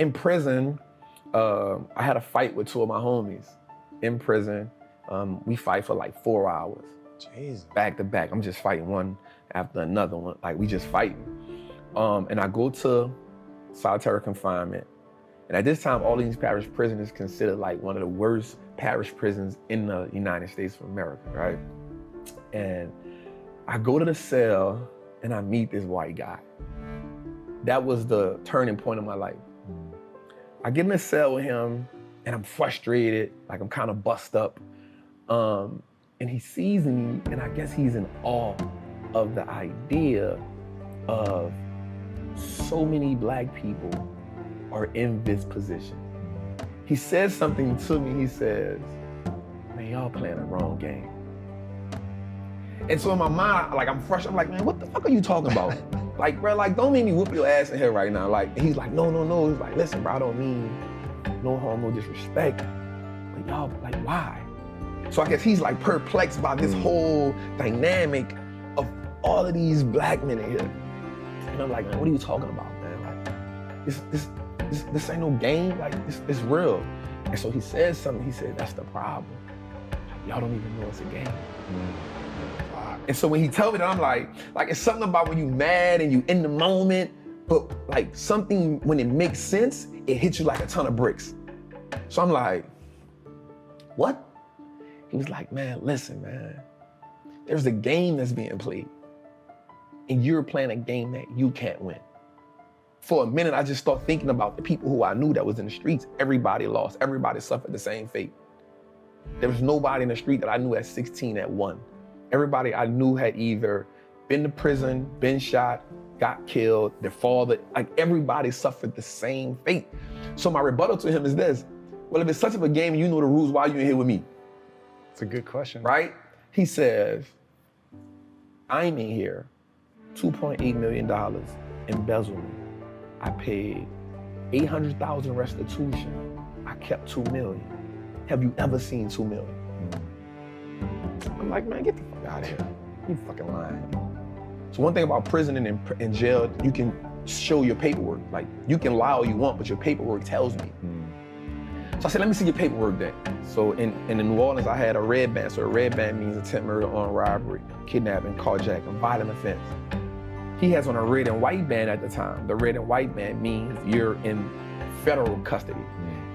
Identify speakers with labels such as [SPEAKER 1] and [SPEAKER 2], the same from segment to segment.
[SPEAKER 1] in prison, I had a fight with two of my homies in prison. We fight for like 4 hours.
[SPEAKER 2] Jesus.
[SPEAKER 1] Back to back. I'm just fighting one after another one. Like we just fighting. And I go to solitary confinement. And at this time, all these parish prisons is considered like one of the worst parish prisons in the United States of America, right? And I go to the cell and I meet this white guy. That was the turning point of my life. I get in the cell with him and I'm frustrated, like I'm kind of bust up. And he sees me and I guess he's in awe of the idea of so many black people are in this position. He says something to me, he says, man, y'all playing the wrong game. And so in my mind, like I'm fresh, I'm like, man, what the fuck are you talking about? Like, bro, like don't make me whoop your ass in here right now. Like, he's like, no. He's like, listen, bro, I don't mean no harm, no disrespect. But y'all, like, why? So I guess he's like perplexed by this whole dynamic of all of these black men in here. And I'm like, man, what are you talking about, man? Like, this ain't no game, like, it's real. And so he says something, he said, that's the problem. Y'all don't even know it's a game. And so when he told me that, I'm like it's something about when you mad and you in the moment, but like something, when it makes sense, it hits you like a ton of bricks. So I'm like, what? He was like, man, listen, man, there's a game that's being played and you're playing a game that you can't win. For a minute, I just started thinking about the people who I knew that was in the streets. Everybody lost, everybody suffered the same fate. There was nobody in the street that I knew at 16 that won. Everybody I knew had either been to prison, been shot, got killed, their father, like everybody suffered the same fate. So my rebuttal to him is this: well, if it's such of a game and you know the rules, why are you in here with me?
[SPEAKER 2] It's a good question.
[SPEAKER 1] Right? He says, I'm in here, $2.8 million embezzlement. I paid $800,000 restitution. I kept $2 million. Have you ever seen $2 million? I'm like, man, get the fuck out of here. You fucking lying. So one thing about prison and in jail, you can show your paperwork. Like, you can lie all you want, but your paperwork tells me. So I said, let me see your paperwork then. So in New Orleans, I had a red band. So a red band means attempt murder, armed robbery, kidnapping, carjacking, violent offense. He has on a red and white band at the time. The red and white band means you're in federal custody.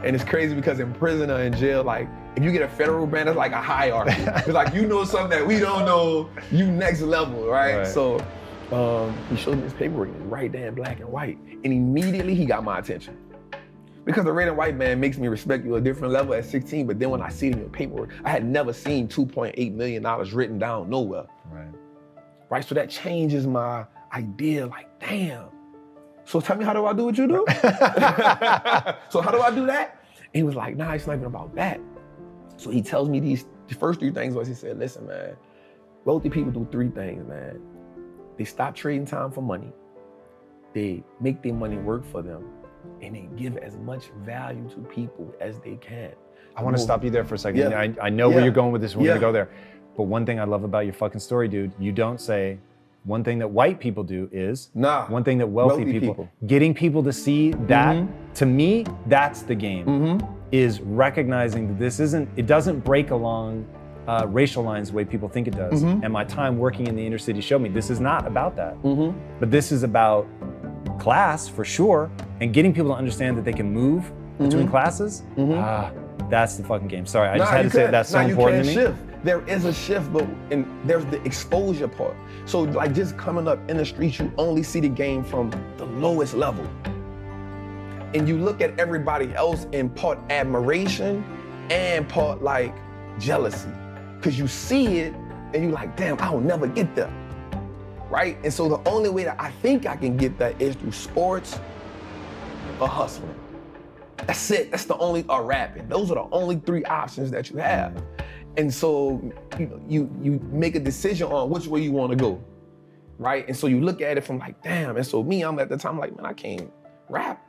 [SPEAKER 1] And it's crazy because in prison or in jail, like, if you get a federal band, it's like a hierarchy. It's like, you know something that we don't know, you next level, right? So he showed me his paperwork, and it's right there in black and white. And immediately he got my attention. Because the red and white band makes me respect you a different level at 16, but then when I see it in your paperwork, I had never seen $2.8 million written down nowhere. Right, so that changes my idea, like, damn. So tell me, how do I do what you do? So how do I do that? And he was like, nah, it's not even about that. So he tells me the first three things was, he said, listen, man, wealthy people do three things, man. They stop trading time for money. They make their money work for them. And they give as much value to people as they can.
[SPEAKER 2] I want to stop you there for a second. I know where you're going with this. We're going to go there. But one thing I love about your fucking story, dude, you don't say, one thing that white people do is, one thing that wealthy people. Getting people to see that, to me, that's the game, is recognizing that this isn't, it doesn't break along racial lines the way people think it does. And my time working in the inner city showed me this is not about that. But this is about class, for sure, and getting people to understand that they can move between classes. That's the fucking game. Sorry, I just had to say that's so important to me.
[SPEAKER 1] Shift. There is a shift, but there's the exposure part. So like just coming up in the streets, you only see the game from the lowest level. And you look at everybody else in part admiration and part like jealousy. Because you see it and you're like, damn, I'll never get there. Right? And so the only way that I think I can get that is through sports or hustling. That's it. That's the only, or rapping. Those are the only three options that you have. And so, you make a decision on which way you want to go, right? And so you look at it from like, damn. And so me, I'm at the time like, man, I can't rap.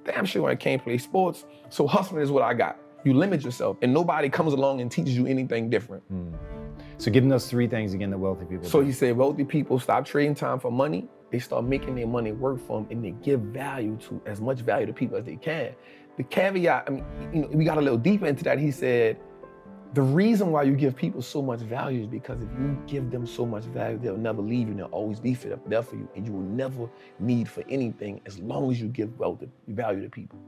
[SPEAKER 1] Damn sure I can't play sports. So hustling is what I got. You limit yourself, and nobody comes along and teaches you anything different.
[SPEAKER 2] So give them those three things again that wealthy people do.
[SPEAKER 1] So he said, wealthy people stop trading time for money. they start making their money work for them, and they give value to as much value to people as they can. The caveat, I mean, you know, we got a little deeper into that. He said, the reason why you give people so much value is because if you give them so much value, they'll never leave you, and they'll always be there for you, and you will never need for anything as long as you give value to people.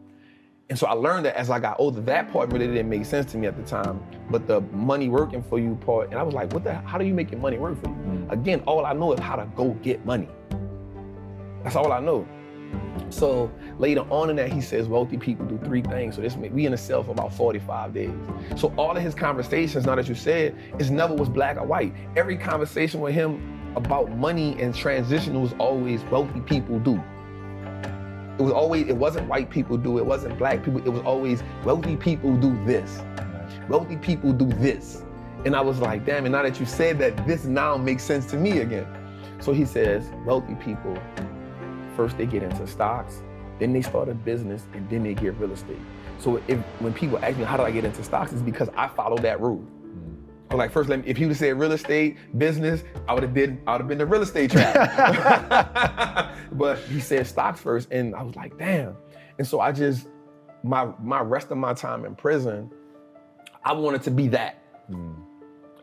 [SPEAKER 1] And so I learned that as I got older. That part really didn't make sense to me at the time, but the money working for you part, and I was like, how do you make your money work for you? Again, all I know is how to go get money. That's all I know. So later on in that, he says wealthy people do 3 things. So we in a cell for about 45 days. So all of his conversations, now that you said, it never was black or white. Every conversation with him about money and transition was always wealthy people do. It wasn't white people do, it wasn't black people, it was always wealthy people do this. Wealthy people do this. And I was like, damn, and now that you said that, this now makes sense to me again. So he says, wealthy people, first they get into stocks, then they start a business, and then they get real estate. So when people ask me, how did I get into stocks, it's because I followed that rule. I'm like, first, if you would say real estate, business, I would have been the real estate trap. But he said stocks first, and I was like, damn. And so my rest of my time in prison, I wanted to be that.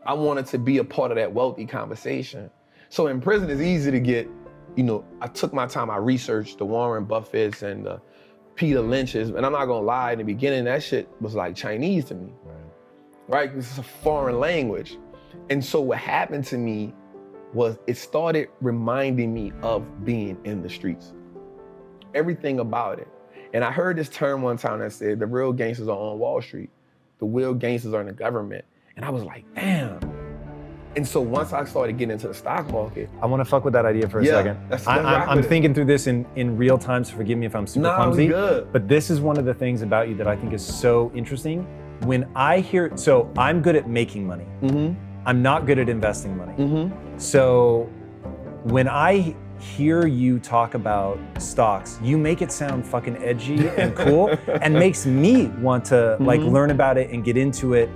[SPEAKER 1] I wanted to be a part of that wealthy conversation. So in prison, it's easy to get, you know, I took my time, I researched the Warren Buffetts and the Peter Lynch's, and I'm not gonna lie, in the beginning, that shit was like Chinese to me. Right? This is a foreign language. And so what happened to me was it started reminding me of being in the streets. Everything about it. And I heard this term one time that said, the real gangsters are on Wall Street. The real gangsters are in the government. And I was like, damn. And so once I started getting into the stock market.
[SPEAKER 2] I want to fuck with that idea for a second. I'm thinking through this in real time, so forgive me if I'm super clumsy.
[SPEAKER 1] Good.
[SPEAKER 2] But this is one of the things about you that I think is so interesting. When I hear, so I'm good at making money. I'm not good at investing money. So when I hear you talk about stocks, you make it sound fucking edgy and cool and makes me want to like learn about it and get into it.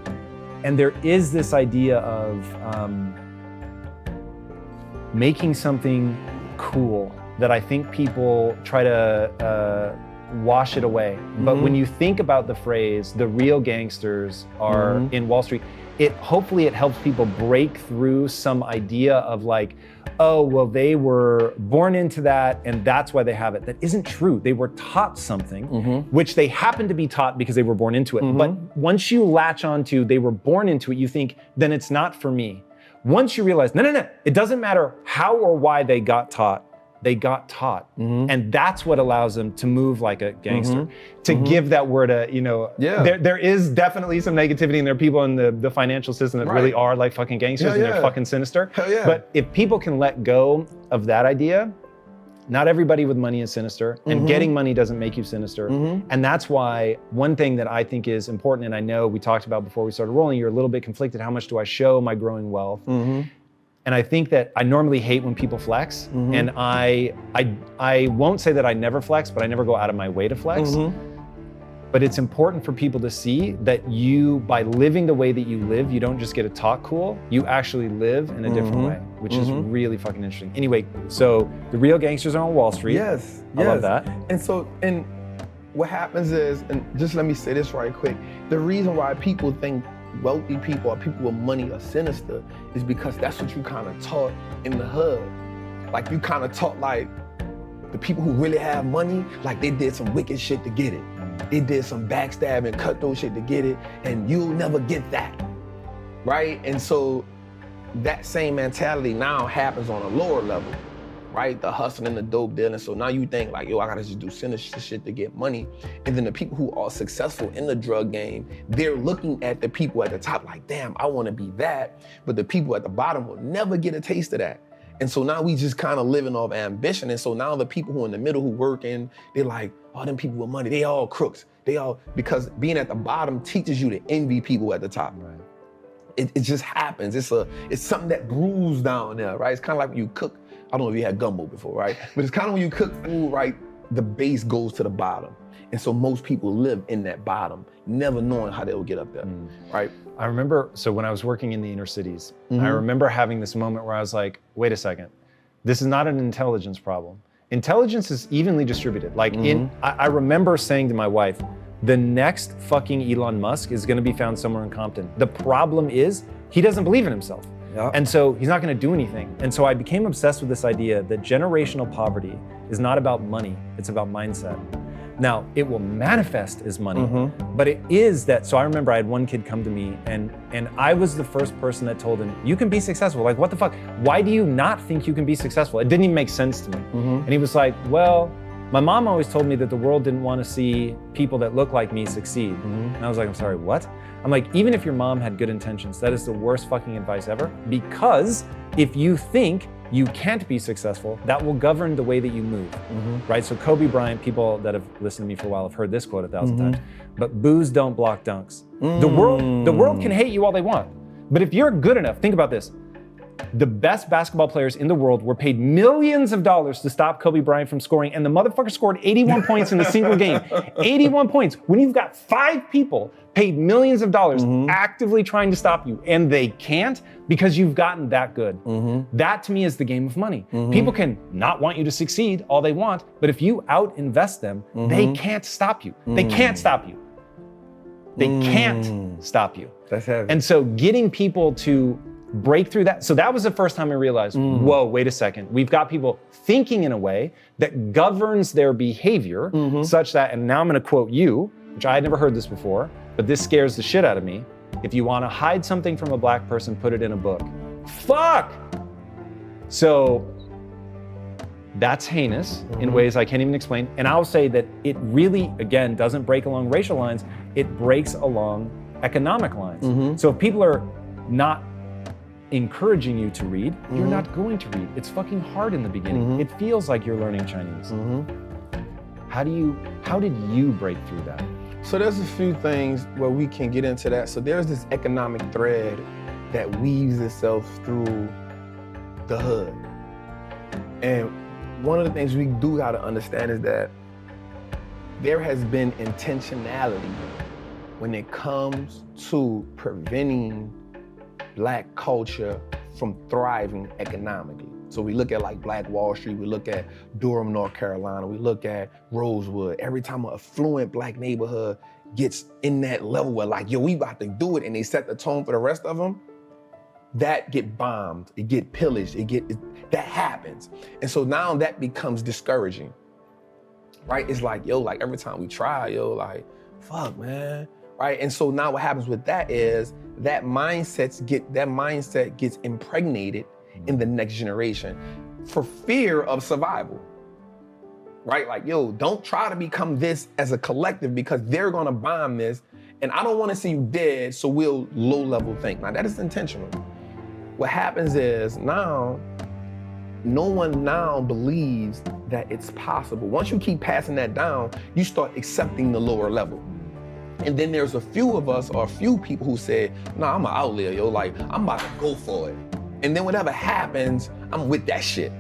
[SPEAKER 2] And there is this idea of making something cool that I think people try to wash it away. But when you think about the phrase, the real gangsters are in Wall Street, hopefully it helps people break through some idea of like, oh, well, they were born into that and that's why they have it. That isn't true. They were taught something, which they happen to be taught because they were born into it. But once you latch onto they were born into it, you think, then it's not for me. Once you realize, no, it doesn't matter how or why they got taught. They got taught. And that's what allows them to move like a gangster. To give that word a, you know, there is definitely some negativity and there are people in the financial system that really are like fucking gangsters and they're fucking sinister. But if people can let go of that idea, not everybody with money is sinister and getting money doesn't make you sinister. And that's why one thing that I think is important, and I know we talked about before we started rolling, you're a little bit conflicted, how much do I show my growing wealth? And I think that I normally hate when people flex, and I won't say that I never flex, but I never go out of my way to flex. But it's important for people to see that you, by living the way that you live, you don't just get to talk cool, you actually live in a different way, which is really fucking interesting. Anyway, so the real gangsters are on Wall Street.
[SPEAKER 1] Yes.
[SPEAKER 2] I love that.
[SPEAKER 1] And what happens is, and just let me say this right quick, the reason why people think wealthy people or people with money are sinister is because that's what you kind of taught in the hood. Like you kind of taught like the people who really have money, like they did some wicked shit to get it. They did some backstabbing, cutthroat shit to get it, and you'll never get that, right? And so that same mentality now happens on a lower level, right? The hustling, the dope dealing. So now you think like, yo, I gotta just do sinister shit to get money. And then the people who are successful in the drug game, they're looking at the people at the top like, damn, I wanna be that. But the people at the bottom will never get a taste of that. And so now we just kind of living off ambition. And so now the people who are in the middle who working, they're like, oh, them people with money, they all crooks. Because being at the bottom teaches you to envy people at the top. Right. It just happens. It's something that brews down there, right? It's kind of like when you cook. I don't know if you had gumbo before, right? But it's kind of when you cook food, right? The base goes to the bottom. And so most people live in that bottom, never knowing how they'll get up there, right?
[SPEAKER 2] I remember, so when I was working in the inner cities, I remember having this moment where I was like, wait a second, This is not an intelligence problem. Intelligence is evenly distributed. Like I remember saying to my wife, the next fucking Elon Musk is gonna be found somewhere in Compton. The problem is, he doesn't believe in himself. Yep. And so he's not gonna do anything. And so I became obsessed with this idea that generational poverty is not about money, it's about mindset. Now, it will manifest as money, but it is that, so I remember I had one kid come to me and I was the first person that told him, you can be successful. Like, what the fuck? Why do you not think you can be successful? It didn't even make sense to me. And he was like, well, my mom always told me that the world didn't want to see people that look like me succeed. And I was like, I'm sorry, what? I'm like, even if your mom had good intentions, that is the worst fucking advice ever. Because if you think you can't be successful, that will govern the way that you move, right? So Kobe Bryant, people that have listened to me for a while have heard this quote 1,000 times, but boos don't block dunks. The world can hate you all they want, but if you're good enough, think about this. The best basketball players in the world were paid millions of dollars to stop Kobe Bryant from scoring, and the motherfucker scored 81 points in a single game. 81 points. When you've got 5 people paid millions of dollars actively trying to stop you, and they can't because you've gotten that good. That to me is the game of money. People can not want you to succeed all they want, but if you out-invest them, they can't stop you. They can't stop you. They can't stop you.
[SPEAKER 1] That's heavy.
[SPEAKER 2] And so getting people to break through that. So that was the first time I realized, whoa, wait a second. We've got people thinking in a way that governs their behavior such that, and now I'm gonna quote you, which I had never heard this before, but this scares the shit out of me. If you wanna hide something from a black person, put it in a book. Fuck! So that's heinous in ways I can't even explain. And I'll say that it really, again, doesn't break along racial lines, it breaks along economic lines. So if people are not encouraging you to read, you're not going to read. It's fucking hard in the beginning. It feels like you're learning Chinese. How did you break through that?
[SPEAKER 1] So there's a few things where we can get into that. So there's this economic thread that weaves itself through the hood. And one of the things we do gotta understand is that there has been intentionality when it comes to preventing Black culture from thriving economically. So we look at like Black Wall Street, we look at Durham, North Carolina, we look at Rosewood. Every time an affluent Black neighborhood gets in that level where like, yo, we about to do it, and they set the tone for the rest of them, that get bombed, it get pillaged, that happens. And so now that becomes discouraging, right? It's like, yo, like every time we try, yo, like, fuck, man, right? And so now what happens with that is that mindset gets impregnated in the next generation for fear of survival, right? Like, yo, don't try to become this as a collective because they're gonna bomb this, and I don't wanna see you dead, so we'll low-level think. Now, that is intentional. What happens is now, no one now believes that it's possible. Once you keep passing that down, you start accepting the lower level. And then there's a few of us, or a few people who say, nah, I'm an outlier, yo, like, I'm about to go for it. And then whatever happens, I'm with that shit.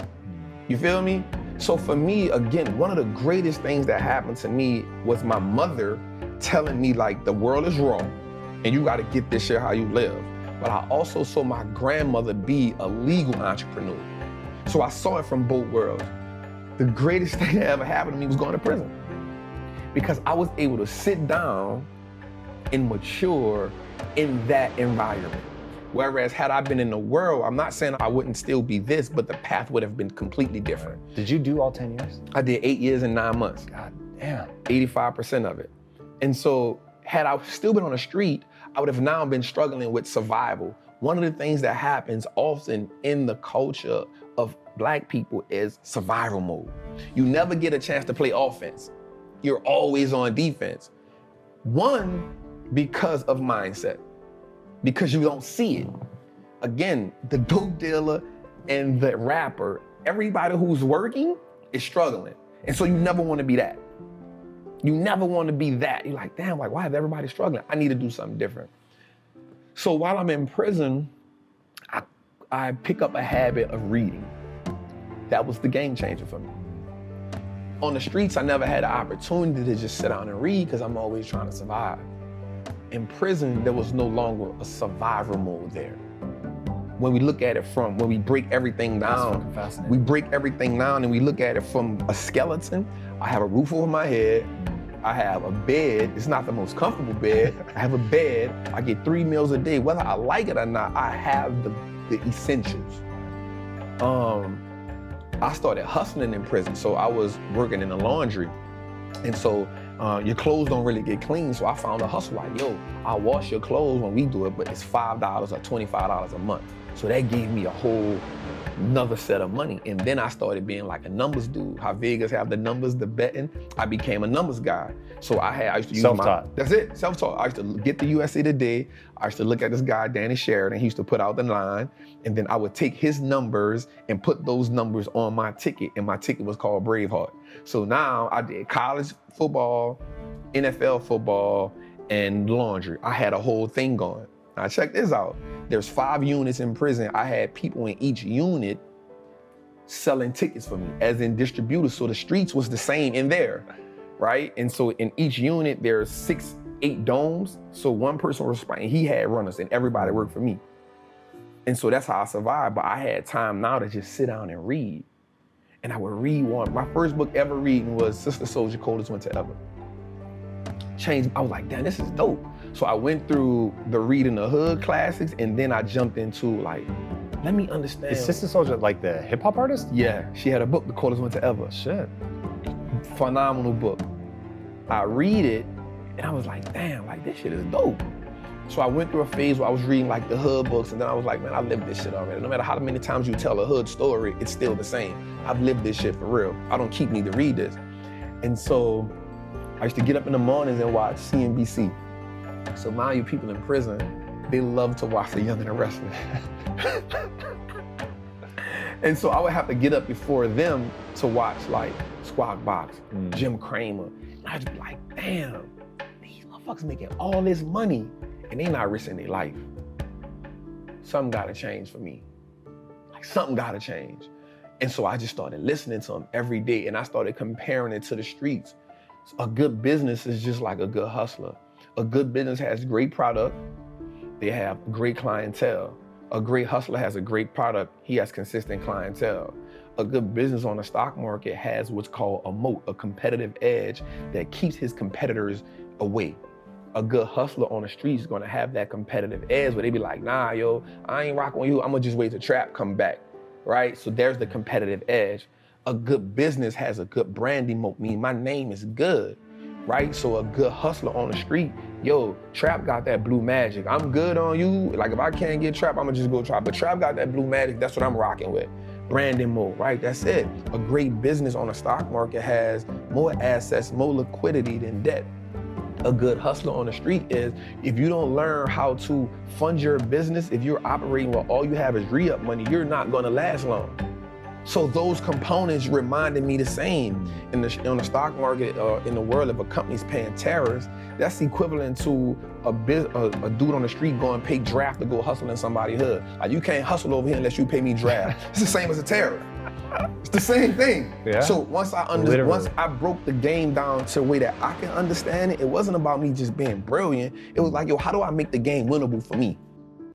[SPEAKER 1] You feel me? So for me, again, one of the greatest things that happened to me was my mother telling me like, the world is wrong and you gotta get this shit how you live. But I also saw my grandmother be a legal entrepreneur. So I saw it from both worlds. The greatest thing that ever happened to me was going to prison, because I was able to sit down and mature in that environment. Whereas had I been in the world, I'm not saying I wouldn't still be this, but the path would have been completely different.
[SPEAKER 2] Did you do all 10 years?
[SPEAKER 1] I did 8 years and 9 months.
[SPEAKER 2] God damn.
[SPEAKER 1] 85% of it. And so had I still been on the street, I would have now been struggling with survival. One of the things that happens often in the culture of Black people is survival mode. You never get a chance to play offense. You're always on defense. One, because of mindset, because you don't see it. Again, the dope dealer and the rapper, everybody who's working is struggling. And so you never want to be that. You never want to be that. You're like, damn, like, why is everybody struggling? I need to do something different. So while I'm in prison, I pick up a habit of reading. That was the game changer for me. On the streets, I never had the opportunity to just sit down and read because I'm always trying to survive. In prison, there was no longer a survivor mode there. when we look at it from, when we break everything down, we break everything down and we look at it from a skeleton. I have a roof over my head. I have a bed. It's not the most comfortable bed. I have a bed. I get 3 meals a day. Whether I like it or not, I have the essentials. I started hustling in prison. So I was working in the laundry. And so your clothes don't really get clean. So I found a hustle like, yo, I'll wash your clothes when we do it, but it's $5 or $25 a month. So that gave me a whole another set of money. And then I started being like a numbers dude. How Vegas have the numbers, the betting. I became a numbers guy. So I used to use
[SPEAKER 2] self-taught.
[SPEAKER 1] That's it, self-taught. I used to get the USA Today. I used to look at this guy, Danny Sheridan. He used to put out the line. And then I would take his numbers and put those numbers on my ticket. And my ticket was called Braveheart. So now I did college football, NFL football, and laundry. I had a whole thing going. Now check this out. There's 5 units in prison. I had people in each unit selling tickets for me, as in distributors. So the streets was the same in there, right? And so in each unit, there's 6, 8 domes. So one person was responsible, he had runners and everybody worked for me. And so that's how I survived. But I had time now to just sit down and read. And I would read one. My first book ever reading was Sister Soldier, Coldest Winter Ever. Changed, I was like, damn, this is dope. So I went through the reading the hood classics and then I jumped into like, let me understand.
[SPEAKER 2] Is Sister Soldier like the hip hop artist?
[SPEAKER 1] Yeah, she had a book, The Coldest Winter Ever.
[SPEAKER 2] Shit.
[SPEAKER 1] Phenomenal book. I read it and I was like, damn, like this shit is dope. So I went through a phase where I was reading like the hood books and then I was like, man, I lived this shit already. No matter how many times you tell a hood story, it's still the same. I've lived this shit for real. I don't keep need to read this. And so I used to get up in the mornings and watch CNBC. So mind you, people in prison, they love to watch The Young and the Restless. And so I would have to get up before them to watch like Squawk Box, Jim Cramer. And I'd just be like, damn, these motherfuckers making all this money and they not risking their life. Something gotta change for me. Like something gotta change. And so I just started listening to them every day and I started comparing it to the streets. A good business is just like a good hustler. A good business has great product. They have great clientele. A great hustler has a great product. He has consistent clientele. A good business on the stock market has what's called a moat, a competitive edge that keeps his competitors away. A good hustler on the street is gonna have that competitive edge where they be like, nah, yo, I ain't rocking with you. I'm gonna just wait till Trap come back, right? So there's the competitive edge. A good business has a good branding moat, meaning my name is good, right? So a good hustler on the street, yo, Trap got that blue magic. I'm good on you. Like if I can't get Trap, I'ma just go Trap. But Trap got that blue magic, that's what I'm rocking with. Branding mode, right? That's it. A great business on the stock market has more assets, more liquidity than debt. A good hustler on the street is, if you don't learn how to fund your business, if you're operating where all you have is re-up money, you're not gonna last long. So those components reminded me the same. On the stock market, in the world, if a company's paying tariffs, that's equivalent to a dude on the street going pay draft to go hustle in somebody's hood. Like you can't hustle over here unless you pay me draft. It's the same as a tariff. It's the same thing. Yeah. So once I broke the game down to a way that I can understand it, it wasn't about me just being brilliant. It was like, yo, how do I make the game winnable for me?